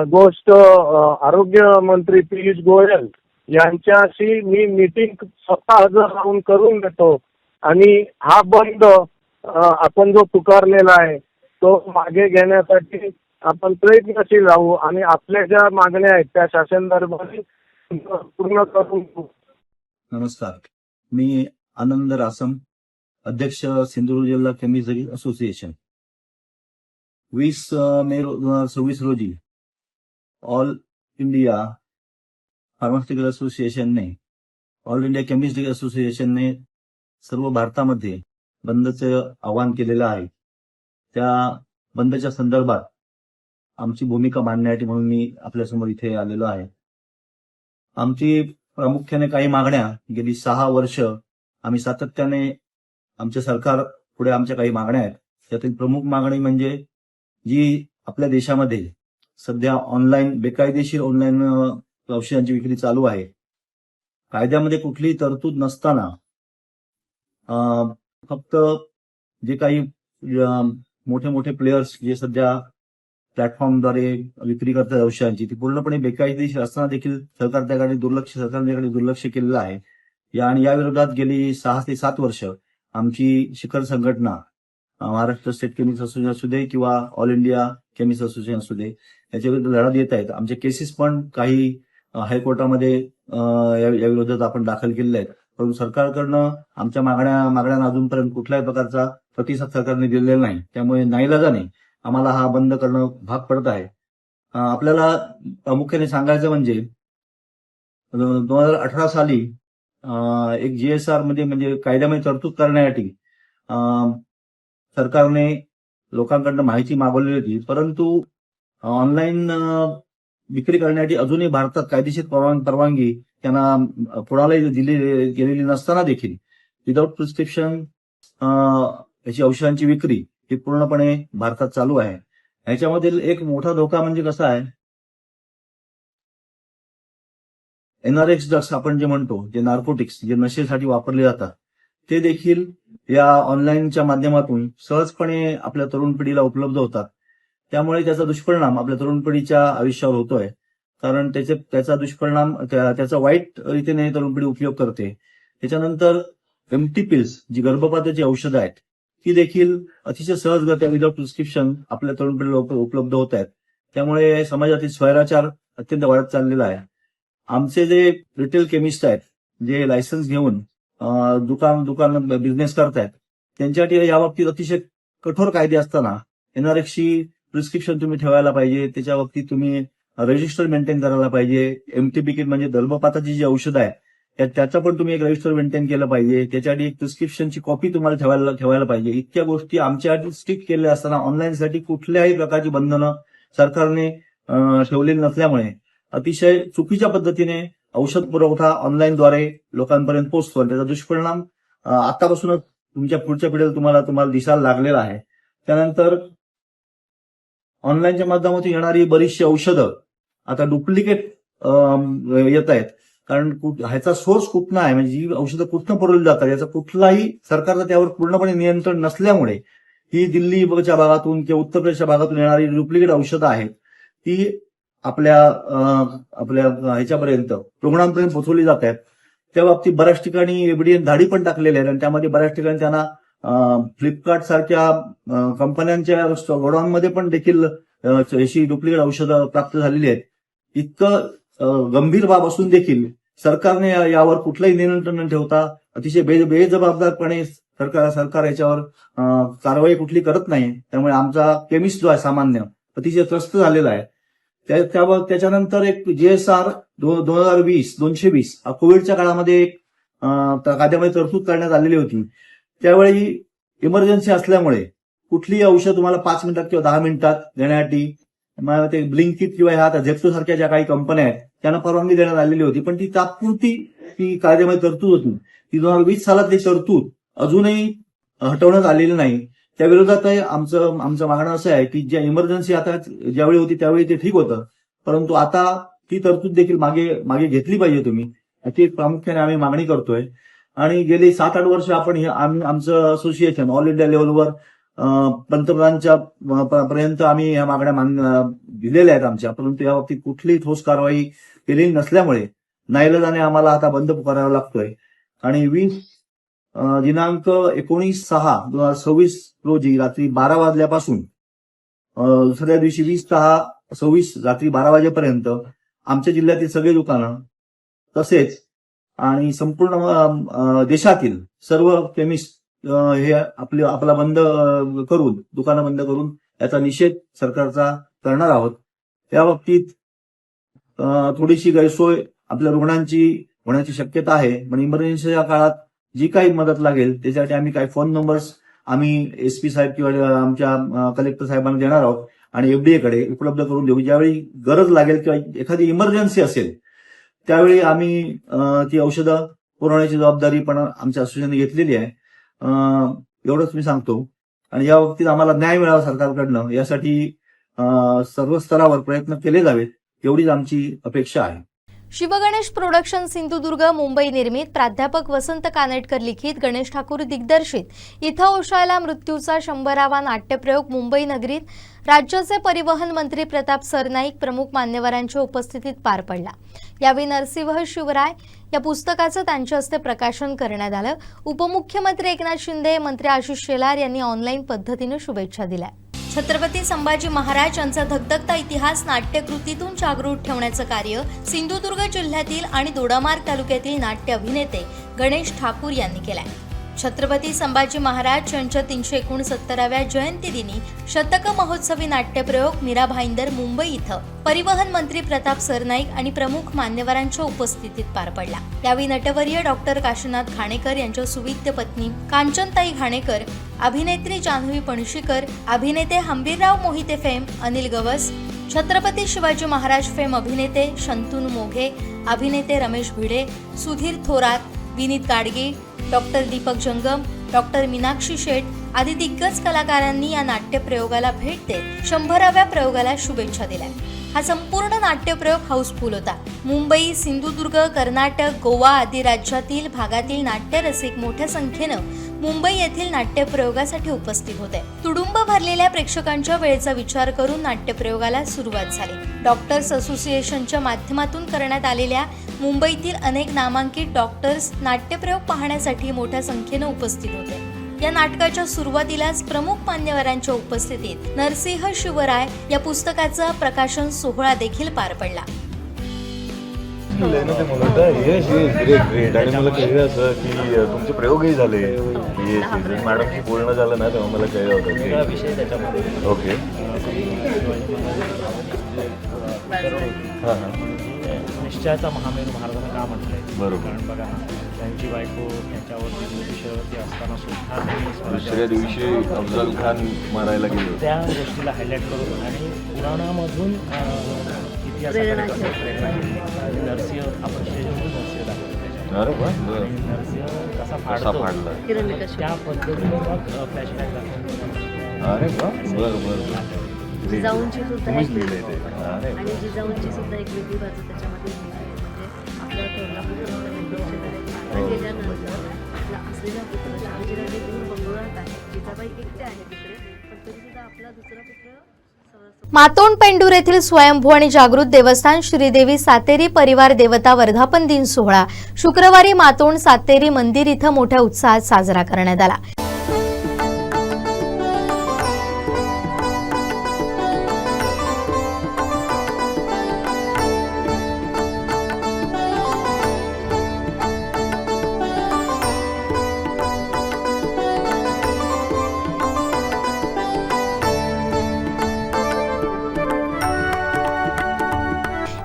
गोष्ट आरोग्य मंत्री पियुष गोयल यांच्याशी मी मीटिंग स्वतः हजर राहून करून देतो आणि हा बंद आपण जो पुकारलेला आहे तो मागे घेण्यासाठी आपण प्रयत्नशील राहू आणि आपल्या ज्या मागण्या आहेत त्या शासन दरबारी पूर्ण करून. नमस्कार, मी आनंद रासम, अध्यक्ष सिंधुदुर्ग जिल्हा केमिस्ट्री असोसिएशन. 20 मे 2026 रोजी ऑल इंडिया फार्मास्युटिकल असोसिएशनने, ऑल इंडिया केमिस्ट्री असोसिएशनने सर्व भारतामध्ये बंदचं आवाहन केलेलं आहे. त्या बंदच्या संदर्भात आमची भूमिका मांडण्यासाठी म्हणून मी आपल्यासमोर इथे आलेलो आहे. आमची प्रामुख्याने काही मागण्या गेली 6 वर्ष आम्ही सातत्याने आमच्या सरकार पुढे आमच्या काही मागण्या आहेत. त्यातील प्रमुख मागणी म्हणजे जी आपल्या देशामध्ये सध्या ऑनलाईन बेकायदेशीर ऑनलाईन औषधांची विक्री चालू आहे. कायद्यामध्ये कुठलीही तरतूद नसताना फक्त जे काही मोठे मोठे प्लेयर्स जे सध्या प्लॅटफॉर्मद्वारे विक्री करतात औषधांची, ती पूर्णपणे बेकायदेशीर असताना देखील सरकारने दुर्लक्ष केलेलं आहे. आणि या विरोधात गेली 6 ते 7 वर्ष आमची शिखर संघटना महाराष्ट्र स्टेट केमिस्ट असोसिएशन असू दे किंवा ऑल इंडिया केमिस्ट असोसिएशन असू दे याच्या विरुद्ध लढा देत आहेत. आमचे केसेस पण काही हायकोर्टामध्ये या विरोधात आपण दाखल केलेले आहेत. परंतु सरकारकडनं आमच्या मागण्यांना अजूनपर्यंत कुठल्याही प्रकारचा प्रतिसाद सरकारने दिलेला नाही. त्यामुळे नाईलाजाने आम्हाला हा बंद करणं भाग पडत आहे. आपल्याला प्रामुख्याने सांगायचं म्हणजे 2018 साली एक GSR मध्ये म्हणजे कायद्यामध्ये तरतूद करण्यासाठी सरकारने लोकांकडनं माहिती मागवलेली होती. परंतु ऑनलाईन विक्री करण्यासाठी अजूनही भारतात कायदेशीर परवानगी त्यांना कोणालाही दिली गेलेली नसताना देखील विदाऊट प्रिस्क्रिप्शन याची औषधांची विक्री ही पूर्णपणे भारतात चालू आहे. ह्याच्यामधील एक मोठा धोका म्हणजे कसा आहे, NRX ड्रग्स आपण जे म्हणतो, जे नार्कोटिक्स, जे नशेसाठी वापरले जातात, ते देखील या ऑनलाईनच्या माध्यमातून सहजपणे आपल्या तरुण पिढीला उपलब्ध होतात. त्यामुळे त्याचा दुष्परिणाम आपल्या तरुण पिढीच्या आयुष्यावर होतोय. कारण त्याचा दुष्परिणाम त्याचा वाईट रीतीने तरुण पिढी उपयोग करते. त्याच्यानंतर एम्प्टी पिल्स, जी गर्भपाताची औषधं आहेत, ती देखील अतिशय सहजगत्या विदाउट प्रिस्क्रिप्शन आपल्या तरुण पिढीला उपलब्ध होत आहेत. त्यामुळे समाजातील स्वैराचार अत्यंत वाढत चाललेला आहे. आमचे जे रिटेल केमिस्ट आहेत, जे लायसन्स घेऊन दुकान बिझनेस करतायत, त्यांच्यासाठी याबाबतीत अतिशय कठोर कायदे असताना NRXची प्रिस्क्रिप्शन तुम्ही ठेवायला पाहिजे. त्याच्या बाबतीत तुम्ही रजिस्टर मेंटेन करायला पाहिजे. MTP किट म्हणजे गर्भपाताची जी औषधं आहे त्याचं पण तुम्ही एक रजिस्टर मेंटेन केलं पाहिजे. त्याच्यासाठी एक प्रिस्क्रिप्शनची कॉपी तुम्हाला ठेवायला पाहिजे. इतक्या गोष्टी आमच्यासाठी स्ट्रिक्ट केल्या असताना ऑनलाईनसाठी कुठल्याही प्रकारची बंधनं सरकारने ठेवलेली नसल्यामुळे अतिशय चुकीच्या पद्धतीने औषध पुरवठा ऑनलाईनद्वारे लोकांपर्यंत पोहोचतो. त्याचा दुष्परिणाम आतापासूनच तुमच्या पुढच्या पिढीला तुम्हाला दिसायला लागलेला आहे. त्यानंतर ऑनलाईनच्या माध्यमातून येणारी बरीचशी औषधं आता डुप्लिकेट येत आहेत. कारण ह्याचा सोर्स कुठला आहे, म्हणजे जी औषधं कुठनं पुरवली जातात याचा कुठलाही सरकारचं त्यावर पूर्णपणे नियंत्रण नसल्यामुळे ही दिल्लीच्या भागातून किंवा उत्तर प्रदेशच्या भागातून येणारी डुप्लिकेट औषधं आहेत ती आपल्या ह्याच्यापर्यंत रुग्णांपर्यंत पोहोचवली जात आहेत. त्या बाबतीत बऱ्याच ठिकाणी एफडीए धाडी पण टाकलेल्या आहेत आणि त्यामध्ये बऱ्याच ठिकाणी त्यांना फ्लिपकार्ट सारख्या कंपन्यांच्या गोडाऊनमध्ये पण देखील अशी डुप्लिकेट औषधं प्राप्त झालेली आहेत. इतकं गंभीर बाब असून देखील सरकारने यावर कुठलंही नियंत्रण न ठेवता अतिशय बेजबाबदारपणे सरकार याच्यावर कारवाई कुठली करत नाही. त्यामुळे आमचा केमिस्ट जो आहे सामान्य अतिशय त्रस्त झालेला आहे. त्याच्यानंतर एक GSR 2020 कोविडच्या काळामध्ये एक कायद्यामध्ये तरतूद करण्यात आलेली होती. त्यावेळी इमर्जन्सी असल्यामुळे कुठलीही औषध तुम्हाला 5 मिनिटात किंवा 10 मिनिटात देण्यासाठी ते ब्लिंकिट किंवा ह्या झेप्टो सारख्या ज्या काही कंपन्या आहेत त्यांना परवानगी देण्यात आलेली होती. पण ती तात्पुरती ती कायद्यामध्ये तरतूद होती. ती 2020 सालातली तरतूद अजूनही हटवण्यात आलेली नाही. त्या विरोधात आमचं मागणं असं आहे की ज्या इमर्जन्सी आता ज्यावेळी होती त्यावेळी ते ठीक होतं, परंतु आता ती तरतूद देखील मागे घेतली पाहिजे तुम्ही, याची प्रामुख्याने आम्ही मागणी करतोय. आणि गेली 7-8 वर्ष आमचं असोसिएशन ऑल इंडिया लेव्हलवर पंतप्रधानांच्या पर्यंत आम्ही ह्या मागण्या दिलेल्या आहेत आमच्या, परंतु या बाबतीत कुठलीही ठोस कारवाई केलेली नसल्यामुळे नाईलाजाने आम्हाला आता बंद पुकारावा लागतोय. आणि दिनांक 19/6/2026 रोजी रात्री 12 वाजल्यापासून दुसऱ्या दिवशी 20/6/26 रात्री 12 वाजेपर्यंत आमच्या जिल्ह्यातील सगळे दुकानं तसेच आणि संपूर्ण देशातील सर्व केमिस्ट हे आपला दुकानं बंद करून याचा निषेध सरकारचा करणार आहोत. या बाबतीत थोडीशी गैरसोय आपल्या रुग्णांची होण्याची शक्यता आहे. पण इमर्जन्सीच्या काळात जी काही मदत लागेल त्याच्यासाठी आम्ही काही फोन नंबर्स आम्ही SP साहेब किंवा आमच्या कलेक्टर साहेबांना देणार आहोत आणि FDA कडे उपलब्ध करून देऊ. ज्यावेळी गरज लागेल किंवा एखादी इमर्जन्सी असेल त्यावेळी आम्ही ती औषधं पुरवण्याची जबाबदारी पण आमच्या असोसिएशनने घेतलेली आहे. एवढंच मी सांगतो. आणि या बाबतीत आम्हाला न्याय मिळावा सरकारकडनं यासाठी सर्व स्तरावर प्रयत्न केले जावेत एवढीच आमची अपेक्षा आहे. शिवगणेश प्रोडक्शन सिंधुदुर्ग मुंबई निर्मित प्राध्यापक वसंत कानेटकर लिखित गणेश ठाकूर दिग्दर्शित इथं ओशाळला मृत्यूचा 100वा नाट्यप्रयोग मुंबई नगरीत राज्याचे परिवहन मंत्री प्रताप सरनाईक प्रमुख मान्यवरांच्या उपस्थितीत पार पडला. यावेळी नरसिंह शिवराय या पुस्तकाचं त्यांच्या हस्ते प्रकाशन करण्यात आलं. उपमुख्यमंत्री एकनाथ शिंदे, मंत्री आशिष शेलार यांनी ऑनलाईन पद्धतीने शुभेच्छा दिल्या. छत्रपती संभाजी महाराज यांचा धगधगता इतिहास नाट्यकृतीतून जागृत ठेवण्याचं कार्य सिंधुदुर्ग जिल्ह्यातील आणि दोडामार्ग तालुक्यातील नाट्य अभिनेते गणेश ठाकूर यांनी केलाय. छत्रपती संभाजी महाराज यांच्या 369व्या जयंतीदिनी शतक महोत्सवी नाट्यप्रयोग मीरा भाईंदर मुंबई इथं परिवहन मंत्री प्रताप सरनाईक आणि प्रमुख मान्यवरांच्या उपस्थितीत पार पडला. यावेळी नटवर्य डॉक्टर काशीनाथ घाणेकर यांच्या सुविद्य पत्नी कांचनताई घाणेकर, अभिनेत्री जान्हवी पणशीकर, अभिनेते हंबीरराव मोहिते फेम अनिल गवस, छत्रपती शिवाजी महाराज फेम अभिनेते शंतनू मोघे, अभिनेते रमेश भिडे, सुधीर थोरात, विनीत गाडगे, डॉक्टर दीपक जंगम, डॉक्टर मीनाक्षी शेठ आदी दिग्गज कलाकारांनी या नाट्यप्रयोगाला भेट देत 100व्या प्रयोगाला शुभेच्छा दिल्या. हा संपूर्ण नाट्यप्रयोग हाऊसफुल होता. मुंबई, सिंधुदुर्ग, कर्नाटक, गोवा आदी राज्यातील भागातील नाट्यरसिक मोठ्या संख्येनं मुंबई येथील नाट्यप्रयोगासाठी उपस्थित होते. तुडुंब भरलेल्या प्रेक्षकांच्या वेळेचा विचार करून नाट्यप्रयोगाला सुरुवात झाली. डॉक्टर्स असोसिएशनच्या माध्यमातून करण्यात आलेल्या मुंबईतील अनेक नामांकित डॉक्टर्स नाट्यप्रयोग पाहण्यासाठी मोठ्या संख्येनं उपस्थित होते. या नाटकाच्या सुरुवातीलाच प्रमुख मान्यवरांच्या उपस्थितीत नरसिंह शिवराय या पुस्तकाचा प्रकाशन सोहळा देखील पार पडला. ग्रेट आणि मला कळलं असं की तुमचे प्रयोगही झाले. मॅडमशी बोलणं झालं ना तेव्हा मला कळलं होतं विषय त्याच्यामध्ये. ओके. निश्चयाचा महामेरू महाराजांना का म्हटलंय? बरोबर. कारण बघा ना, त्यांची बायको त्यांच्यावरती ज्योतिषावरती असताना सुद्धा त्यांनी दुसऱ्या दिवशी अफजल खान मारायला गेलो. त्या गोष्टीला हायलाईट करून आणि पुराणामधून इतिहासाकडे कसं प्रेरणा घेतली. नरसिंह आपण शेजारी नरसिंह दाखवतो. अरे वा. नरसिंह कसा फाडला त्या पद्धतीने मग फ्लॅशबॅक दाखवतो. अरे वा. बरं बरं. जिजाऊंची सुद्धा तुम्हीच लिहिलंय ते. अरे आणि जिजाऊंची सुद्धा एक वेगळी बाजू त्याच्यामध्ये म्हणजे आपला थोरला पुत्र गेल्यानंतर आपला असलेला पुत्र शहाजीराजे दूर बंगळुरात आहे. जिजाबाई एकटे आहे तिकडे, पण तरी सुद्धा आपला दुसरा पुत्र मातोंड पेंडूर येथील स्वयंभू आणि जागृत देवस्थान श्रीदेवी सातेरी परिवार देवता वर्धापन दिन सोहळा शुक्रवारी मातोंड सातेरी मंदिर इथं मोठ्या उत्साहात साजरा करण्यात आला.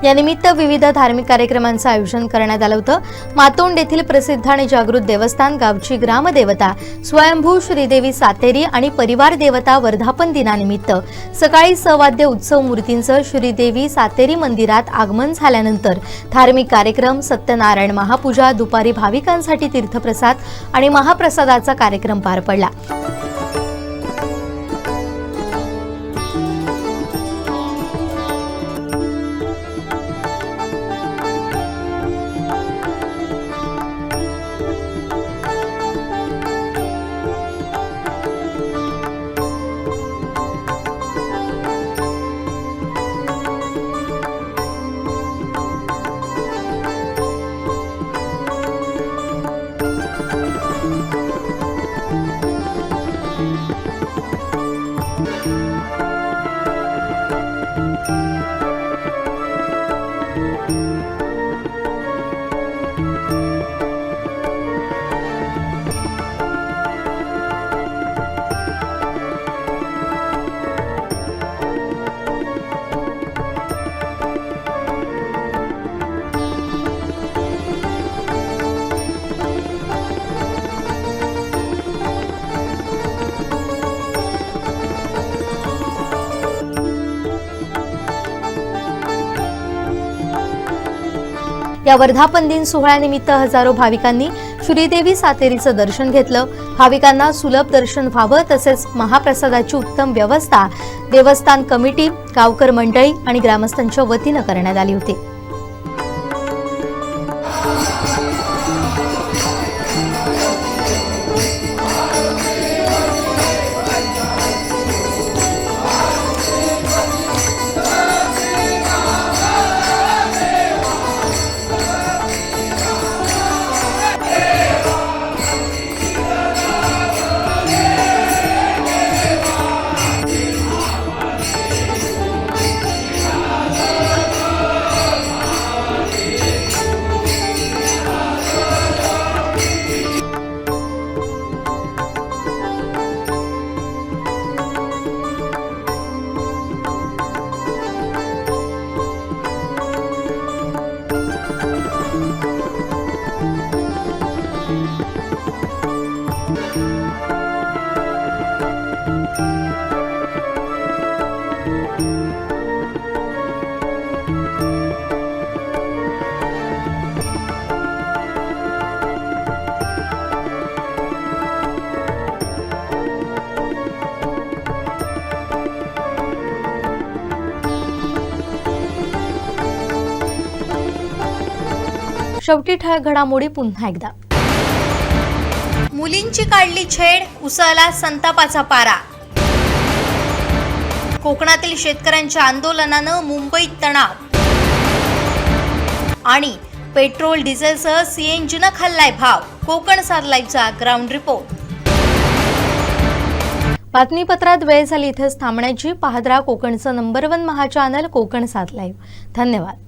यानिमित्त विविध धार्मिक कार्यक्रमांचं आयोजन करण्यात आलं होतं. मातोंड येथील प्रसिद्ध आणि जागृत देवस्थान गावची ग्रामदेवता स्वयंभू श्रीदेवी सातेरी आणि परिवार देवता वर्धापन दिनानिमित्त सकाळी सवाद्य उत्सव मूर्तींचं श्रीदेवी सातेरी मंदिरात आगमन झाल्यानंतर धार्मिक कार्यक्रम, सत्यनारायण महापूजा, दुपारी भाविकांसाठी तीर्थप्रसाद आणि महाप्रसादाचा कार्यक्रम पार पडला. या वर्धापन दिन सोहळ्यानिमित्त हजारो भाविकांनी श्रीदेवी सातेरीचं दर्शन घेतलं. भाविकांना सुलभ दर्शन व्हावं तसेच महाप्रसादाची उत्तम व्यवस्था देवस्थान कमिटी, गावकर मंडळी आणि ग्रामस्थांच्या वतीनं करण्यात आली होती. शेवटी ठळक घडामोडी पुन्हा एकदा. मुलींची काढली छेड, उसळला संतापाचा पारा. कोकणातील शेतकऱ्यांच्या आंदोलनानं मुंबईत तणाव. आणि पेट्रोल डिझेलसह सीएनजीनं खाल्लाय भाव. कोकण सात लाईव्हचा ग्राउंड रिपोर्ट. बातमीपत्रात वेळ झाली इथेच थांबण्याची. पाहत राहा कोकणचं नंबर 1 महा चॅनल कोकण सात लाईव्ह. धन्यवाद.